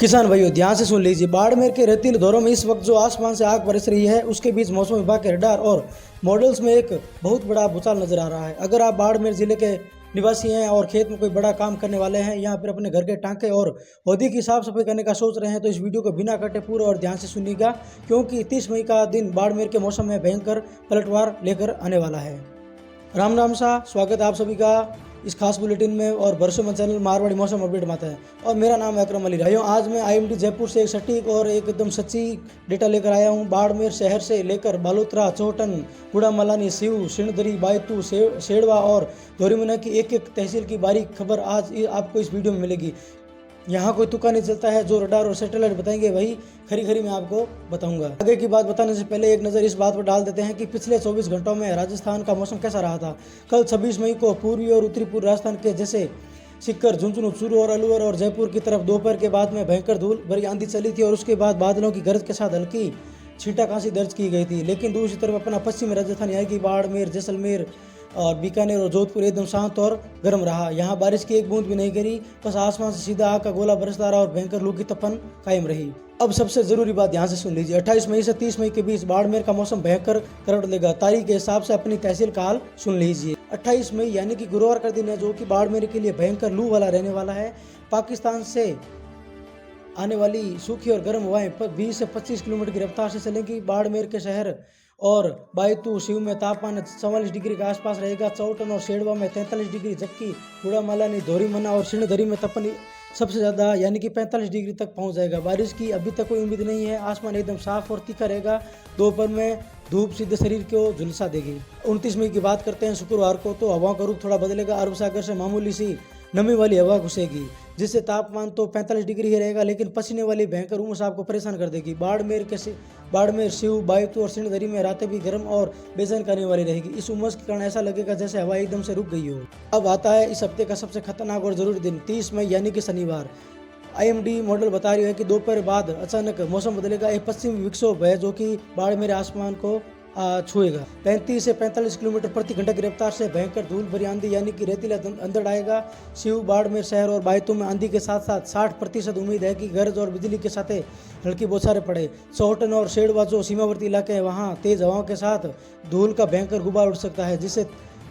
किसान भाइयों ध्यान से सुन लीजिए। बाड़मेर के रेतीले दौरों में इस वक्त जो आसमान से आग बरस रही है, उसके बीच मौसम विभाग के रडार और मॉडल्स में एक बहुत बड़ा भूचाल नजर आ रहा है। अगर आप बाड़मेर जिले के निवासी हैं और खेत में कोई बड़ा काम करने वाले हैं या फिर अपने घर के टांके और होदी की साफ सफाई करने का सोच रहे हैं, तो इस वीडियो को बिना कटे पूरा और ध्यान से सुनिएगा, क्योंकि 30 मई का दिन बाड़मेर के मौसम में भयंकर पलटवार लेकर आने वाला है। राम राम सा स्वागत है आप सभी का इस खास बुलेटिन में और भरोसेमंद चैनल मारवाड़ी मौसम अपडेट में आता है। और मेरा नाम है अकरम अली। भाइयों, आज मैं IMD जयपुर से एक सटीक और एकदम सच्ची डेटा लेकर आया हूँ। बाड़मेर शहर से लेकर बालोतरा, चौहटन, गुड़ामलानी, सिव, सिणधरी, बायतू, सेड़वा और धोरीमुना की एक एक तहसील की बारीक खबर आज आपको इस वीडियो में मिलेगी। यहाँ कोई तुक्का नहीं चलता है। जो रडार और सैटेलाइट बताएंगे वही खरी खरी मैं आपको बताऊंगा। आगे की बात बताने से पहले एक नज़र इस बात पर डाल देते हैं कि पिछले 24 घंटों में राजस्थान का मौसम कैसा रहा था। कल 26 मई को पूर्वी और उत्तरी पूर्व राजस्थान के जैसे सीकर, झुंझुनू, चूरू और अलवर और जयपुर की तरफ दोपहर के बाद में भयंकर धूल भरी आंधी चली थी और उसके बाद बादलों की गरज के साथ हल्की छींटाकाशी दर्ज की गई थी। लेकिन दूसरी तरफ अपना पश्चिमी राजस्थान यानी कि बाड़मेर, जैसलमेर और बीकानेर और जोधपुर एकदम शांत और गर्म रहा। यहाँ बारिश की एक बूंद भी नहीं गिरी, बस आसमान से सीधा आग का गोला बरसता रहा और भयंकर लू की तपन कायम रही। अब सबसे जरूरी बात ध्यान से सुन लीजिए। 28 मई से 30 मई के बीच बाड़मेर का मौसम भयंकर करवट लेगा। तारीख के हिसाब से अपनी तहसील का हाल सुन लीजिए। 28 मई यानी कि गुरुवार का दिन है, जो कि बाड़मेर के लिए भयंकर लू वाला रहने वाला है। पाकिस्तान से आने वाली सूखी और गर्म हवाएं 20 से 25 किलोमीटर की रफ्तार से चलेंगी। बाड़मेर के शहर और बायतू, शिव में तापमान 44 डिग्री के आसपास रहेगा। चौटन और सेड़वा में 43 डिग्री, जबकि गुड़ामलानी, धोरीमना और सिणधरी में तापमान सबसे ज़्यादा यानी कि 45 डिग्री तक पहुंच जाएगा। बारिश की अभी तक कोई उम्मीद नहीं है। आसमान एकदम साफ और तीखा रहेगा। दोपहर में धूप सीधे शरीर को झुलसा देगी। 29 मई की बात करते हैं शुक्रवार को, तो हवाओं का रुख थोड़ा बदलेगा। अरब सागर से मामूली सी नमी वाली हवा घुसेगी, जिससे तापमान तो 45 डिग्री ही रहेगा, लेकिन पसीने वाली भयंकर उमस आपको परेशान कर देगी। बाड़मेर, शिव, बायतू और सिणधरी में रातें भी गर्म और बेचैन करने वाली रहेगी। इस उमस के कारण ऐसा लगेगा जैसे हवा एकदम से रुक गई हो। अब आता है इस हफ्ते का सबसे खतरनाक और जरूरी दिन, 30 मई यानी कि शनिवार। IMD मॉडल बता रही है कि दोपहर बाद अचानक मौसम बदलेगा। एक पश्चिमी विक्षोभ है जो कि बाड़मेर आसमान को छुएगा। 35 से 45 किलोमीटर प्रति घंटा की रफ्तार से भयंकर धूल भरी आंधी यानी कि रेतीला अंदर आएगा। शिव, बाड़मेर शहर और बायतू में आंधी के साथ साथ 60% उम्मीद है कि गरज और बिजली के साथ हल्की बौछारें पड़े। चौहटन और सेड़वा जो सीमावर्ती इलाके हैं, वहाँ तेज हवाओं के साथ धूल का भयंकर गुबार उठ सकता है, जिससे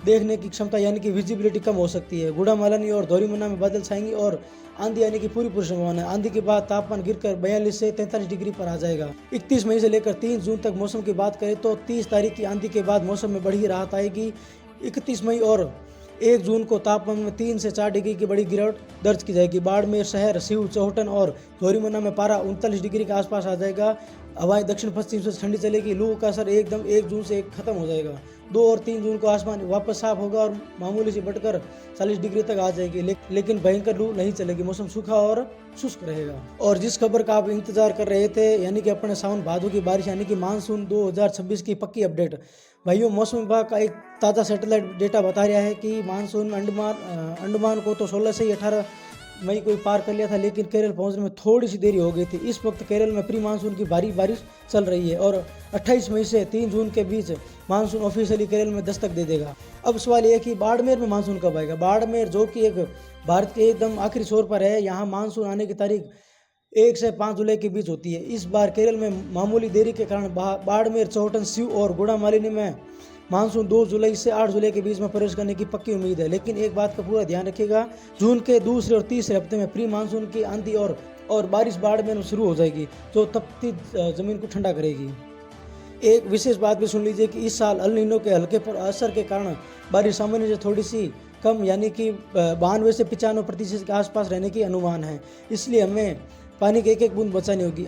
देखने की क्षमता यानी कि विजिबिलिटी कम हो सकती है। गुड़ामलानी और धोरीमुना में बादल छाएंगे और आंधी यानी कि पूरी संभावना है। आंधी के बाद तापमान गिरकर 42 से 43 डिग्री पर आ जाएगा। 31 मई से लेकर 3 जून तक मौसम की बात करें तो 30 तारीख की आंधी के बाद मौसम में बड़ी राहत आएगी। 31 मई और 1 जून को तापमान में 3 से 4 डिग्री की बड़ी गिरावट दर्ज की जाएगी। बाड़मेर शहर, शिव, चौहटन और धोरीमुना में पारा 39 डिग्री के आसपास आ जाएगा। हवाएं दक्षिण पश्चिम से ठंडी चलेगी। लू का असर एकदम 1 जून से खत्म हो जाएगा। 2 और 3 जून को आसमान वापस साफ होगा और मामूली से बढ़कर 40 डिग्री तक आ जाएगी, लेकिन भयंकर लू नहीं चलेगी। मौसम सूखा और शुष्क रहेगा। और जिस खबर का आप इंतजार कर रहे थे यानी कि अपने सावन भादों की बारिश यानी कि मानसून 2026 की पक्की अपडेट, भाइयों मौसम विभाग का एक ताज़ा सैटेलाइट डेटा बता रहा है कि मानसून अंडमान को तो 16 से ही 18 मई को पार कर लिया था, लेकिन केरल पहुंचने में थोड़ी सी देरी हो गई थी। इस वक्त केरल में प्री मानसून की भारी बारिश चल रही है और 28 मई से 3 जून के बीच मानसून ऑफिशियली केरल में दस्तक दे देगा। अब सवाल यह कि बाड़मेर में मानसून कब आएगा। बाड़मेर जो कि एक भारत के एकदम आखिरी छोर पर है, यहाँ मानसून आने की तारीख 1 से 5 जुलाई के बीच होती है। इस बार केरल में मामूली देरी के कारण बाड़मेर, चौहटन, शिव और गुड़ामालिनी में मानसून 2 जुलाई से 8 जुलाई के बीच में प्रवेश करने की पक्की उम्मीद है। लेकिन एक बात का पूरा ध्यान रखिएगा, जून के दूसरे और तीसरे हफ्ते में प्री मानसून की आंधी और बारिश बाड़मेर में शुरू हो जाएगी, जो तपती जमीन को ठंडा करेगी। एक विशेष बात भी सुन लीजिए कि इस साल अल नीनो के हल्के पर असर के कारण बारिश सामान्य से थोड़ी सी कम यानी कि 92 से 95% के आसपास रहने की अनुमान है। इसलिए हमें पानी की एक बूंद बचानी होगी।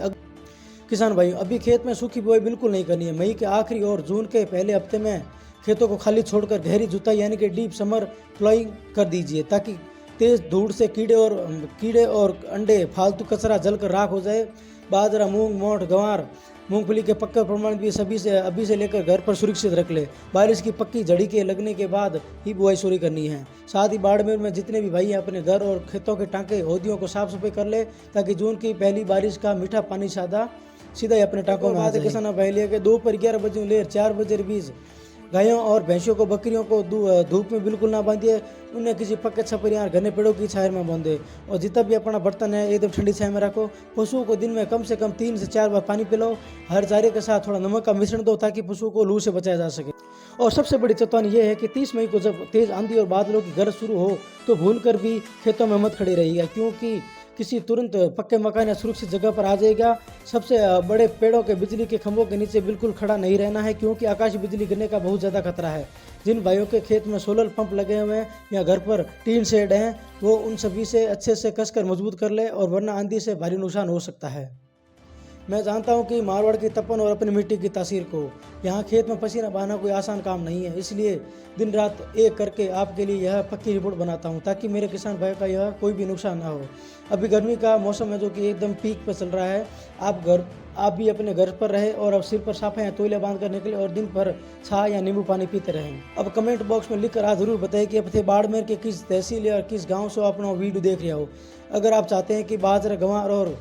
किसान भाई, अभी खेत में सूखी बुआई बिल्कुल नहीं करनी है। मई के आखिरी और जून के पहले हफ्ते में खेतों को खाली छोड़कर गहरी जुताई यानी कि डीप समर प्लॉइंग कर दीजिए, ताकि तेज धूड़ से कीड़े और अंडे फालतू कचरा जलकर राख हो जाए। बाजरा, मूंग, मोठ, गंवार, मूंगफली के पक्के प्रमाण भी सभी से अभी से लेकर घर पर सुरक्षित रख ले। बारिश की पक्की झड़ी के लगने के बाद ही बुआई शुरू करनी है। साथ ही बाड़मेर में जितने भी भाई अपने घर और खेतों के टांके, होदियों को साफ सफाई कर ले, ताकि जून की पहली बारिश का मीठा पानी सीधा ही अपने टांकों में आ जाए। किसान भाई लिए दोपहर 11 बजे ले 4 बजे के बीच गायों और भैंसियों को, बकरियों को धूप में बिल्कुल ना बांधिए। उन्हें किसी पक्के छपर या घने पेड़ों की छाया में बांधे। और जितना भी अपना बर्तन है एकदम ठंडी छाया में रखो। पशुओं को दिन में कम से कम 3 से 4 बार पानी पिलाओ। हर चारे के साथ थोड़ा नमक का मिश्रण दो ताकि पशुओं को लू से बचाया जा सके। और सबसे बड़ी चेतावनी ये है कि 30 मई को जब तेज आंधी और बादलों की गरज शुरू हो तो भूलकर भी खेतों में मत खड़े रहिएगा, क्योंकि किसी तुरंत पक्के मकान या सुरक्षित जगह पर आ जाएगा। सबसे बड़े पेड़ों के, बिजली के खंभों के नीचे बिल्कुल खड़ा नहीं रहना है, क्योंकि आकाशीय बिजली गिरने का बहुत ज़्यादा खतरा है। जिन भाइयों के खेत में सोलर पंप लगे हुए हैं या घर पर टीन शेड हैं, वो उन सभी से अच्छे से कसकर मजबूत कर ले, और वरना आंधी से भारी नुकसान हो सकता है। मैं जानता हूँ कि मारवाड़ की तपन और अपनी मिट्टी की तासीर को, यहाँ खेत में पसीना बहाना कोई आसान काम नहीं है। इसलिए दिन रात एक करके आपके लिए यह पक्की रिपोर्ट बनाता हूँ, ताकि मेरे किसान भाइयों का यह कोई भी नुकसान ना हो। अभी गर्मी का मौसम है जो कि एकदम पीक पर चल रहा है। आप भी अपने घर पर रहे और अब सिर पर साफे या तौलिया बांध कर निकले और दिन भर छाछ या नींबू पानी पीते रहें। अब कमेंट बॉक्स में लिखकर आज जरूर बताएं कि अब थे बाड़मेर के किस तहसील या किस गाँव से अपना वीडियो देख रहे हो। अगर आप चाहते हैं कि बाजरा, गंवार और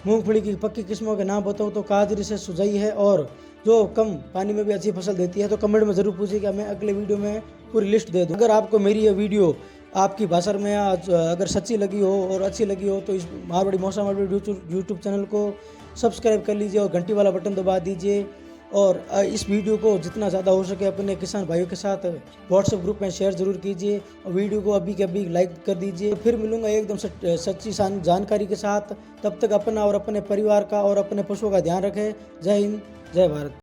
मूंगफली की पक्की किस्मों के नाम बताऊँ तो काजरी से सुजाई है, और जो कम पानी में भी अच्छी फसल देती है, तो कमेंट में ज़रूर पूछिएगा, मैं अगले वीडियो में पूरी लिस्ट दे दूँ। अगर आपको मेरी ये वीडियो आपकी भाषा में अगर सच्ची लगी हो और अच्छी लगी हो तो इस मारवाड़ी मौसम यूट्यूब चैनल को सब्सक्राइब कर लीजिए और घंटी वाला बटन दबा दीजिए। और इस वीडियो को जितना ज़्यादा हो सके अपने किसान भाइयों के साथ व्हाट्सएप ग्रुप में शेयर ज़रूर कीजिए, और वीडियो को अभी के अभी लाइक कर दीजिए। फिर मिलूंगा एकदम सच्ची जानकारी के साथ। तब तक अपना और अपने परिवार का और अपने पशुओं का ध्यान रखें। जय हिंद, जय भारत।